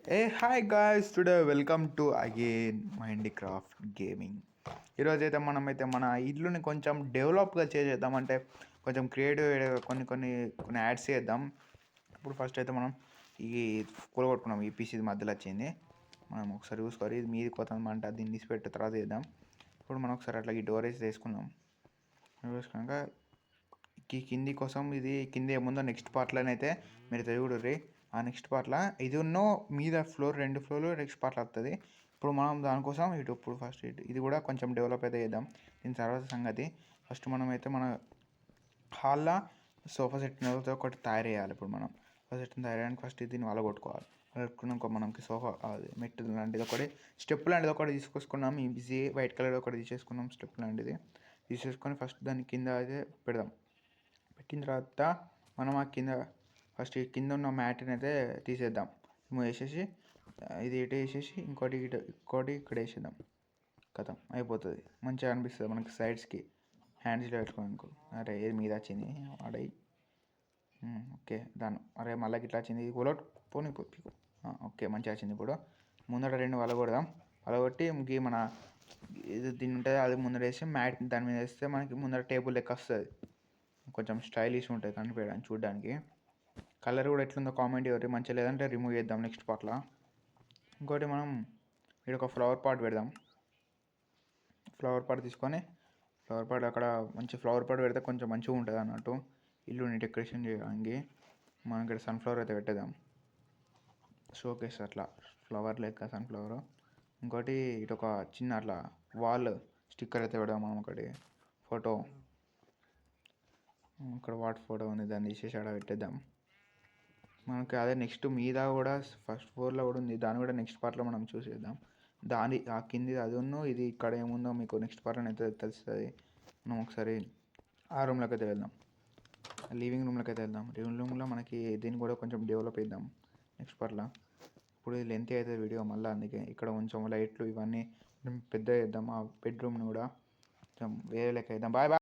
Hi guys, today welcome to again mind gaming. ఈరోజు అయితే మనమైతే మన ఇల్లుని కొంచెం డెవలప్గా చేసేద్దాం. అంటే కొంచెం క్రియేటివ్ కొన్ని కొన్ని కొన్ని యాడ్స్ చేద్దాం. ఇప్పుడు ఫస్ట్ అయితే మనం ఈ కూలగొట్టుకున్నాం. ఈ పీసీ మధ్యలో వచ్చింది. మనం ఒకసారి చూసుకోవాలి, ఇది మీది కొత్త అంట, దీన్ని తీసిపెట్టి తర్వాత చేద్దాం. ఇప్పుడు మనం ఒకసారి అట్లా ఈ డోర్ వేసి వేసుకుందాం. వేసుకున్నాక కింది కోసం ఇది కింది ఏముందో నెక్స్ట్ పార్ట్లోనైతే మీరు తెలియడుర్రి. ఆ నెక్స్ట్ పార్ట్లో ఇది ఉన్నో మీద ఫ్లోర్ 2 ఫ్లోర్లు నెక్స్ట్ పార్ట్లో వస్తుంది. ఇప్పుడు మనం దానికోసం ఇప్పుడు ఫస్ట్ ఇది కూడా కొంచెం డెవలప్ అయితే చేద్దాం. దీని తర్వాత సంగతి ఫస్ట్ మనం అయితే మన హాల్లో సోఫా సెట్ ఒకటి తయారు చేయాలి. ఇప్పుడు మనం సోఫా సెట్ని తయారు చేయడానికి ఫస్ట్ దీన్ని వలగొట్టుకోవాలి. వలగొట్టుకున్నాక మనకి సోఫా అది మెట్టు లాంటిది ఒకటి స్టెప్ లాంటిది ఒకటి తీసుకొసుకున్నాం. ఈజీ వైట్ కలర్ ఒకటి తీసేసుకున్నాం. స్టెప్ లాంటిది తీసేసుకొని ఫస్ట్ దాని కింద అయితే పెడదాం. పెట్టిన తర్వాత మనం ఆ కింద ఫస్ట్ కింద ఉన్న మ్యాట్ని అయితే తీసేద్దాం. వేసేసి ఇది ఇటు వేసేసి ఇంకోటి ఇక్కడ వేసేద్దాం. కథం అయిపోతుంది. మంచిగా అనిపిస్తుంది మనకి సైడ్స్కి హ్యాండ్స్లో పెట్టుకోవడానికి. అరే ఏది మీద వచ్చింది ఆడై. ఓకే దాని అరే మళ్ళీ ఇట్లా వచ్చింది. ఇది కొలట్ పోనీ ఓకే మంచిగా వచ్చింది. ఇప్పుడు ముందర 2 వలగొడదాం. వలగొట్టి మన ఇది దీన్ని ఉంటుంది అది ముందర వేసి మ్యాట్ దాని మీద వేస్తే మనకి ముందర టేబుల్ లెక్క వస్తుంది. కొంచెం స్టైలిష్ ఉంటుంది కనిపించడానికి చూడడానికి. కలర్ కూడా ఎట్లుందో కామెంట్ ఎవరి మంచిగా లేదంటే రిమూవ్ చేద్దాం నెక్స్ట్ పార్ట్లో. ఇంకోటి మనం ఇక్కడ ఒక ఫ్లవర్ పాట్ పెడదాం. ఫ్లవర్ పాట్ తీసుకొని ఫ్లవర్ పాట్ అక్కడ మంచి ఫ్లవర్ పాట్ పెడితే కొంచెం మంచిగా ఉంటుంది అన్నట్టు ఇల్లుని డెకరేషన్ చేయడానికి. మనం ఇక్కడ సన్ఫ్లవర్ అయితే పెట్టేద్దాం. షోకేస్ అట్లా ఫ్లవర్ లెక్క సన్ఫ్లవర్. ఇంకోటి ఇటు ఒక చిన్న అట్లా వాల్ స్టిక్కర్ అయితే పెడదాం. మనం ఒకటి ఫోటో ఇక్కడ వాటర్ ఫోటో ఉంది, దాన్ని తీసేసి ఆడ పెట్టేద్దాం. మనకి అదే నెక్స్ట్ మీద కూడా ఫస్ట్ ఫ్లోర్లో కూడా ఉంది, దాన్ని కూడా నెక్స్ట్ పార్ట్లో మనం చూసేద్దాం. దాని ఆ కింది అది ఇది ఇక్కడ ఏముందో మీకు నెక్స్ట్ పార్ట్లో అయితే తెలుస్తుంది. మనం ఒకసారి ఆ రూమ్లోకి అయితే వెళ్దాం. లివింగ్ రూమ్లోకి అయితే వెళ్దాం. లివింగ్ రూమ్లో మనకి దీన్ని కూడా కొంచెం డెవలప్ చేద్దాం నెక్స్ట్ పార్ట్లో. ఇప్పుడు ఇది లెంత్ అవుతుంది వీడియో మళ్ళీ, అందుకే ఇక్కడ కొంచెం లైట్లు ఇవన్నీ పెద్ద చేద్దాం. ఆ బెడ్రూమ్ని కూడా కొంచెం వేరే లెక్క వేద్దాం. Bye bye.